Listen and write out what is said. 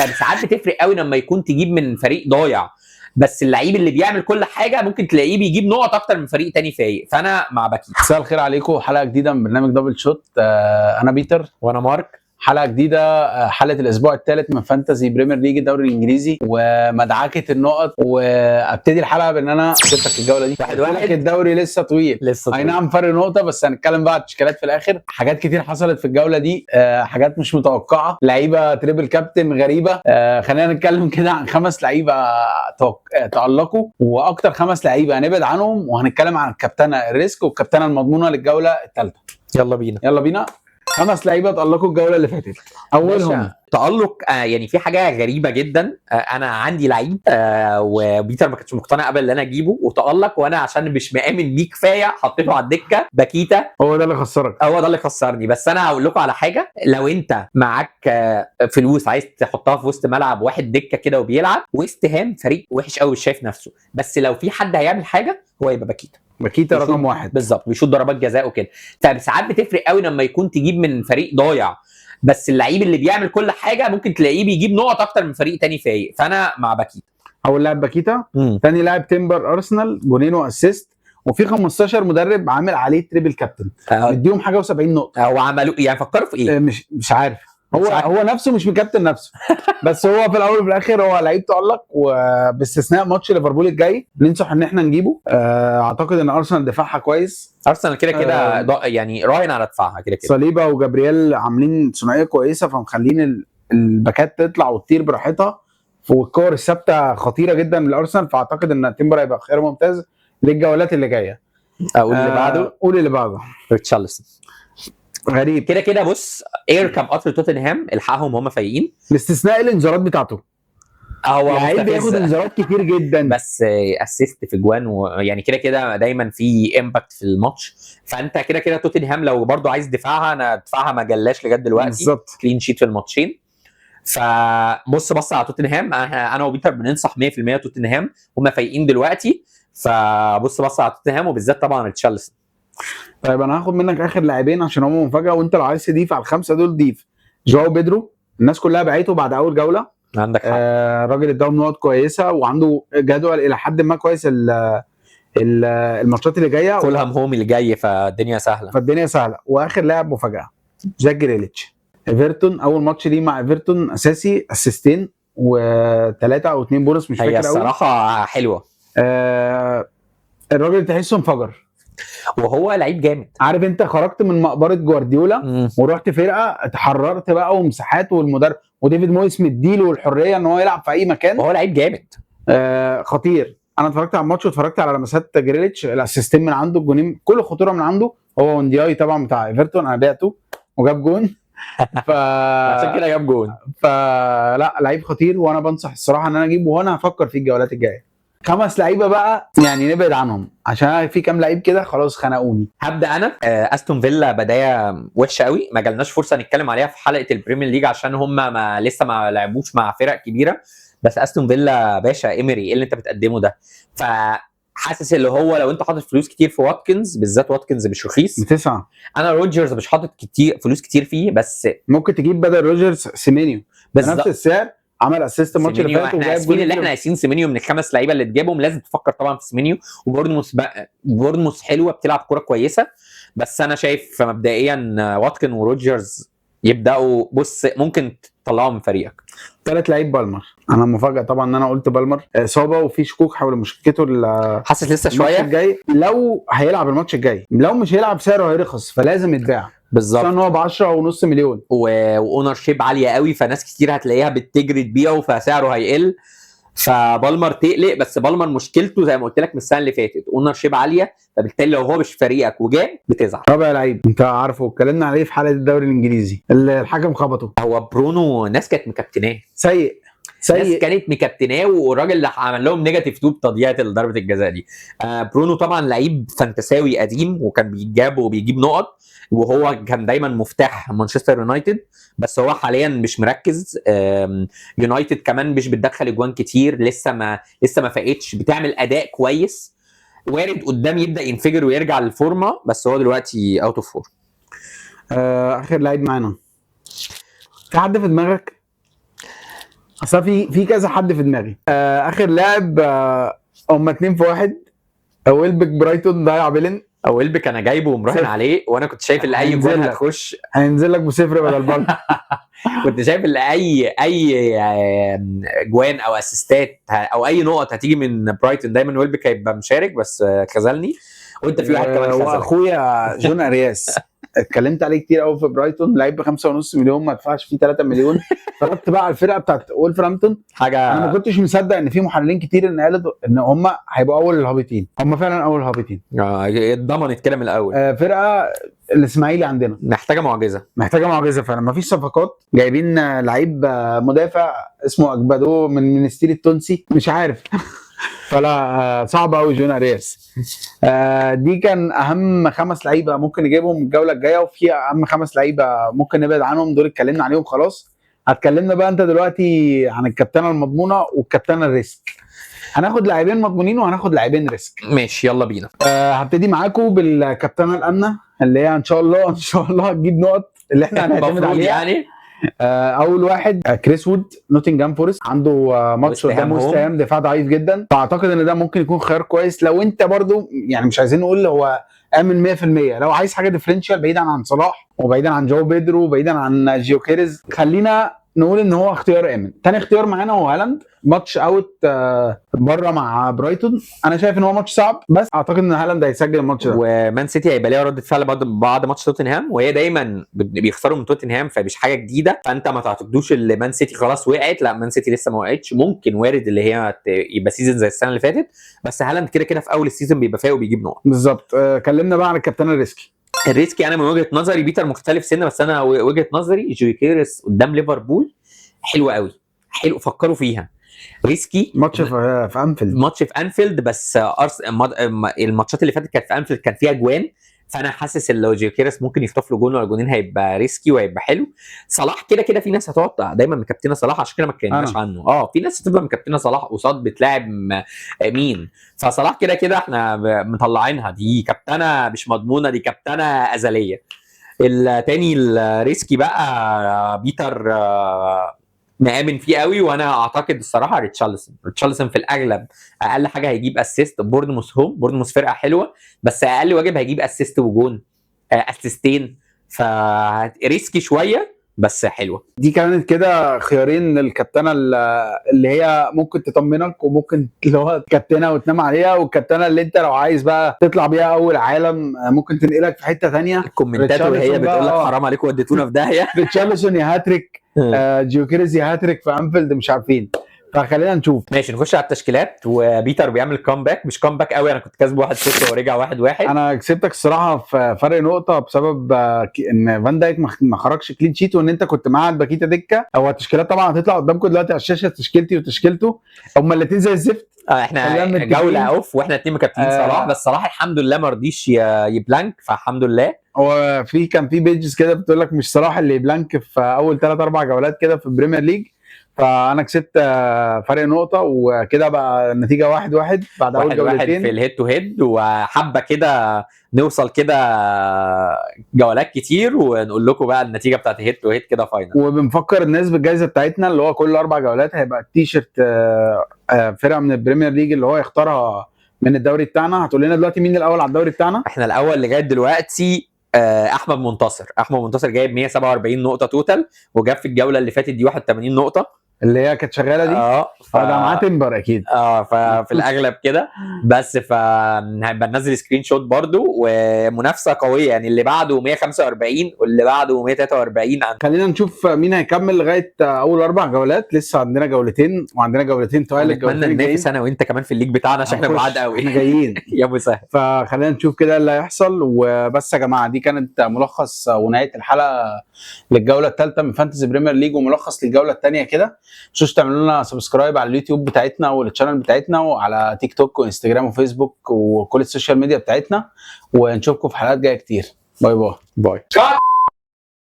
فساعات بتفرق قوي لما يكون تجيب من فريق ضايع، بس اللعيب اللي بيعمل كل حاجه ممكن تلاقيه بيجيب نقط اكتر من فريق تاني فايق. فانا مع باكيتا. مساء الخير عليكم، حلقه جديده من برنامج دبل شوت. انا بيتر وانا مارك. حلقه جديده، حلقه الاسبوع الثالث من فانتزي بريمير ليج الدوري الانجليزي ومدعكه النقط. وابتدي الحلقه بان انا سبتك الجوله دي 1-1. الدوري لسه طويل، اي نعم فرق نقطه، بس هنتكلم بقى عن التشكيلات في الاخر. حاجات كتير حصلت في الجوله دي، حاجات مش متوقعه، لعيبه تريبل كابتن غريبه. خلينا نتكلم كده عن 5 لعيبه تألقوا، واكتر 5 لعيبه هنبعد عنهم، وهنتكلم عن الكابتنه الريسك والكابتنه المضمونه للجوله الثالثه. يلا بينا. 5 لعيبه تألقوا الجوله اللي فاتت. اولهم تألق يعني في حاجه غريبه جدا. انا عندي لعيب وبيتر ما كانش مقتنع قبل ان انا اجيبه وتألق، وانا عشان مش مآمن بيه كفايه حطيته على الدكه. باكيتا هو ده اللي خسرك. هو ده اللي خسرني. بس انا هقول لكم على حاجه، لو انت معاك فلوس عايز تحطها في وسط ملعب واحد دكه كده وبيلعب، ويست هام فريق وحش قوي مش شايف نفسه، بس لو في حد هيعمل حاجه هو يبقى باكيتا رقم 1 بالظبط، بيشوط ضربات جزاء وكده. فساعات بتفرق قوي لما يكون تجيب من فريق ضايع، بس اللعيب اللي بيعمل كل حاجه ممكن تلاقيه بيجيب نقط اكتر من فريق تاني فايق. فانا مع باكيتا. اول لاعب باكيتا. ثاني لاعب تيمبر ارسنال، جونين واسيست، وفي 15 مدرب عامل عليه تريبل كابتن، مديهم حاجه و70 نقطه. هو عملوا يعني فكروا في ايه؟ مش عارف. هو نفسه مش مكابتن نفسه بس هو في الاول وفي الاخر هو لعيب تألق، وباستثناء ماتش ليفربول الجاي ننصح ان احنا نجيبه. اعتقد ان ارسنال دفاعها كويس. ارسنال كده يعني راهن على دفاعها كده. صليبا وجابرييل عاملين ثنائيه كويسه، فمخلين الباكات تطلع وتطير براحتها، والكور الثابته خطيره جدا للارسنال. فاعتقد ان تيمبر هيبقى خيار ممتاز للجولات اللي جايه. اقول اللي بعده. قول اللي بعده. ريتشارلسون غريب كده. بص، كان قطر توتنهام الحقهم هم فايقين، باستثناء الانذارات بتاعته. هو لعيب بياخد انذارات كتير جدا، بس اسيست في جوان، ويعني كده دايما في امباكت في الماتش. فانت كده توتنهام لو برضو عايز دفاعها، انا دفاعها ما جلاش لغايه دلوقتي بالظبط، كلين شيت في الماتشين. فبص على توتنهام، انا وبيتر بننصح 100% توتنهام، هم فايقين دلوقتي. فبص على توتنهام، وبالذات طبعا ريتشارلسون. طيب انا هاخد منك اخر لاعبين عشان هم مفاجاه، وانت لو عايز تضيف على ال5 دول ضيف. جواو بيدرو، الناس كلها بعته بعد اول جوله. عندك حق. الراجل اداهم نقط كويسه، وعنده جدول الى حد ما كويس. الماتشات اللي جايه فولهام هوم اللي جاي، فالدنيا سهله. واخر لاعب مفاجاه جاك جريليتش، ايفرتون. اول ماتش ليه مع ايفرتون اساسي، اسيستين و3 او 2 بونص، مش فاكر قوي. هي الصراحه حلوه. الراجل تحسه انفجر، وهو لعيب جامد. عارف انت خرجت من مقبره جوارديولا ورحت فرقه، اتحررت بقى، ومساحات، والمدرب وديفيد مويس مديله الحريه ان هو يلعب في اي مكان. وهو لعيب جامد. خطير. انا اتفرجت على الماتش واتفرجت على لمسات جريليتش، الاسيستين من عنده، الجونين كل خطوره من عنده. هو وندياي طبعا بتاع ايفرتون انا بعته وجاب جون عشان كده جاب جون. فلا لعيب خطير، وانا بنصح الصراحه ان انا اجيبه، وانا هفكر في الجولات الجايه. 5 لعيبه بقى يعني نبعد عنهم، عشان في كام لعيب كده خلاص خنقوني. هبدا انا. استون فيلا بدايه وحشه قوي، ما جالناش فرصه نتكلم عليها في حلقه البريمير ليج عشان هم لسه ما لعبوش مع فرق كبيره. بس استون فيلا باشا، ايمري ايه اللي انت بتقدمه ده؟ فحاسس اللي هو لو انت حاطط فلوس كتير في واتكنز، بالذات واتكنز مش رخيص. 9. انا روجرز مش حاطط فلوس كتير فيه، بس ممكن تجيب بدل روجرز سيمينيو بالظبط بنفس السعر، عمل اسيست الماتش اللي فات وجايب جول. اللي احنا عايزين سيمينيو من ال5 لعيبه اللي تجيبهم، لازم تفكر طبعا في سيمينيو. وبورنموث حلوه، بتلعب كوره كويسه. بس انا شايف مبدئيا واتكن وروجرز يبداوا. بص، ممكن تطلعوا من فريقك. 3 لعيب بالمر. انا مفاجاه طبعا ان انا قلت بالمر. اصابه وفي شكوك حول مشكلته حاسس لسه شويه الجاي. لو هيلعب الماتش الجاي، لو مش هيلعب سعره هيرخص، فلازم يتباع بالظبط. عشان هو ب 10.5 مليون واونر شيب عاليه قوي، فناس كتير هتلاقيها بتجري تبيعه، فسعره هيقل. فبالمر تقلق، بس بالمر مشكلته زي ما قلت لك من السنه اللي فاتت، اونر شيب عاليه، فبالتالي لو هو مش فريقك وجاب بتزعل. رابع لعيب انت عارفه، اتكلمنا عليه في حلقه الدوري الانجليزي، الحكم خبطه. هو برونو. ناس كانت مكابتناه سيء. ناس كانت مكابتناه، والراجل اللي عمل لهم نيجاتيف 2 بتضييع ضربه الجزاء دي. برونو طبعا لعيب فانتساوي قديم، وكان بيجاب وبيجيب نقط، وهو كان دايما مفتاح مانشستر يونايتد. بس هو حاليا مش مركز. يونايتد كمان مش بتدخل اجوان كتير، لسه ما فاقتش، بتعمل اداء كويس، وارد قدام يبدا ينفجر ويرجع للفورمه، بس هو دلوقتي اوت اوف فورم. اخر لعيب معانا، في حد في دماغك؟ اصل في كذا حد في دماغي. اخر لاعب هم 2 في 1. ويلبك برايتون ضيع بيلن. او ويلبك انا جايبه ومراهن عليه، وانا كنت شايف ان اي جون هتخش هينزل لك بصفر بدل بلد. كنت شايف ان اي جوان او اسيستات او اي نقط هتيجي من برايتون دايما ويلبك هيبقى مشارك، بس خذلني. وانت في واحد كمان خذلك، واخويا جون ارياس اتكلمت عليه كتير قوي في برايتون، لعيب ب 5.5 مليون ما ادفعش فيه 3 مليون. اتفرجت بقى على الفرقه بتاعت وولفرهامبتون، حاجه انا ما كنتش مصدق ان في محللين كتير ان قالوا ان هم هيبقوا اول الهابطين. هم فعلا اول الهابطين، اتضمنت كده من الاول. فرقه الاسماعيلي عندنا محتاجه معجزه فعلا. ما فيش صفقات، جايبين لعيب مدافع اسمه اجبادو من ستيل التونسي مش عارف. فلا صعب قوي جون ارياس. دي كان اهم 5 لعيبه ممكن نجيبهم الجوله الجايه، وفي اهم 5 لعيبه ممكن نبعد عنهم، دول اتكلمنا عليهم خلاص. هتكلمنا بقى انت دلوقتي عن الكابتنه المضمونه والكابتنه الريسك. هناخد لاعبين مضمونين وهناخد لاعبين ريسك. ماشي يلا بينا. هبتدي معاكم بالكابتنه الامنه اللي هي ان شاء الله هتجيب نقط اللي احنا هنعتمد عليها يعني. اول واحد كريس وود نوتنجهام فورست، عنده ماتش قدام وست هام، دفاع ضعيف جدا، فاعتقد ان ده ممكن يكون خيار كويس لو انت برضو يعني مش عايزين نقول هو امن 100%. لو عايز حاجه ديفرنشال بعيدا عن صلاح وبعيدا عن جو بيدرو وبعيدا عن جيوكيريز، خلينا نقول ان هو اختيار امن. تاني اختيار معانا هو هالاند، ماتش اوت بره مع برايتون. انا شايف ان هو ماتش صعب، بس اعتقد ان هالاند هيسجل الماتش ده. ومان سيتي هيبقى ليها رده فعل بعد ماتش توتنهام، وهي دايما بيخسروا من توتنهام فمش حاجه جديده، فانت ما تعتقدوش اللي مان سيتي خلاص وقعت، لا مان سيتي لسه ما وقعتش، ممكن وارد اللي هي يبقى سيزون زي السنه اللي فاتت، بس هالاند كده كده في اول السيزون بيبقى فايق وبيجيب نقط. بالظبط. كلمنا بقى عن الكابتن الريسكي. انا من وجهه نظري بيتر مختلف سنه، بس انا وجهه نظري جيوكيريس قدام ليفربول حلوه قوي، حلو، فكروا فيها. ريسكي ماتش في انفيلد بس الماتشات اللي فاتت كانت في انفيلد كان فيها جوان، فانا حاسس ان لو جيوكيريس ممكن يخطف له جون ولا جونين هيبقى ريسكي وهيبقى حلو. صلاح كده كده في ناس هتقعد دايما مكابتنه صلاح، عشان كده ما اتكلمناش عنه. في ناس هتفضل مكابتنه صلاح قصاد بتلاعب مين، فصلاح كده كده احنا مطلعينها، دي كابتنه مش مضمونه، دي كابتنه ازليه. التاني الريسكي بقى بيتر مآمن فيه قوي، وانا اعتقد الصراحه ريتشارلسون في الاغلب اقل حاجه هيجيب اسيست. بورنموث فرقه حلوه، بس اقل واجب هيجيب اسيست وجون، اسيستين، فريسكي شويه بس حلوه. دي كانت كده خيارين للكابتنه اللي هي ممكن تطمنك، وممكن اللي هو كابتنه وتنام عليها، والكابتنه اللي انت لو عايز بقى تطلع بيها اول عالم ممكن تنقلك في حته ثانيه. الكومنتات وهي بتقول لك حرام عليكم وديتونا في داهيه. ريتشارلسون يا هاتريك، جيوكيريز يا هاتريك في انفيلد، مش عارفين. فخلينا نشوف. ماشي نخش على التشكيلات. وبيتر بيعمل كومباك، مش كومباك قوي، انا كنت كاسبه 1-0 ورجع 1-1. انا كسبتك الصراحه في فرق نقطه بسبب ان فان دايك ما خرجش كلين شيت، وان انت كنت معاه باكيتا دكه. هو التشكيلات طبعا هتطلع قدامكم دلوقتي على الشاشه، تشكيلتي وتشكيلته هما الاثنين زي الزفت. احنا جوله اوف واحنا اثنين مكابتنين صلاح، بس صلاح الحمد لله ما رضيش يبلانك، فالحمد لله. هو كان في بيجز كده بتقول لك مش صلاح اللي يبلانك في اول 3-4 جولات كده في البريمير ليج، فانا كسبت فرق نقطه، وكده بقى النتيجه 1-1 بعد اول جولتين في الهيد تو هيد. وحبه كده نوصل كده جولات كتير ونقول لكم بقى النتيجه بتاعت الهيد تو هيد كده فاينل. وبنفكر الناس بالجائزه بتاعتنا اللي هو كل 4 جولات هيبقى التيشيرت فرقه من البريمير ليج اللي هو يختارها من الدوري بتاعنا. هتقول لنا دلوقتي مين الاول على الدوري بتاعنا؟ احنا الاول لغايه دلوقتي احمد منتصر جايب 147 نقطه توتال، وجاب في الجوله اللي فاتت دي 81 نقطه اللي هي كانت شغاله دي. ده معاه تمبر اكيد. ففي الاغلب كده، بس فهنبقى ننزل سكرين شوت برضو، ومنافسه قويه يعني، اللي بعده 145 واللي بعده 143. خلينا نشوف مين هيكمل لغايه اول 4 جولات. لسه عندنا جولتين وعندنا جولتين توالي. اتمنى ننافس انا وانت كمان في الليج بتاعنا عشان احنا بعاد قوي. احنا جايين يا ابو سهل. فخلينا نشوف كده اللي هيحصل. وبس يا جماعه، دي كانت ملخص ونهايه الحلقه للجوله الثالثه من فانتسي بريمير ليج، وملخص للجوله الثانيه كده. مش تعملوا لنا سبسكرايب على اليوتيوب بتاعتنا والتشانل بتاعتنا، وعلى تيك توك وانستجرام وفيسبوك وكل السوشيال ميديا بتاعتنا، ونشوفكم في حلقات جايه كتير. باي باي.